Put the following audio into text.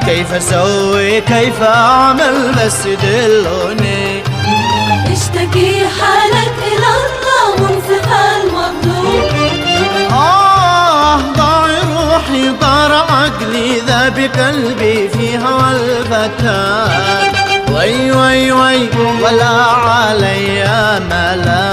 كيف اسوي كيف اعمل بس دلوني. اشتكي حالك الى الله منصف المطلوب. ضاع روحي ضار عقلي ذا بقلبي في هوى الفتان. وي وي وي ولا علي ملام.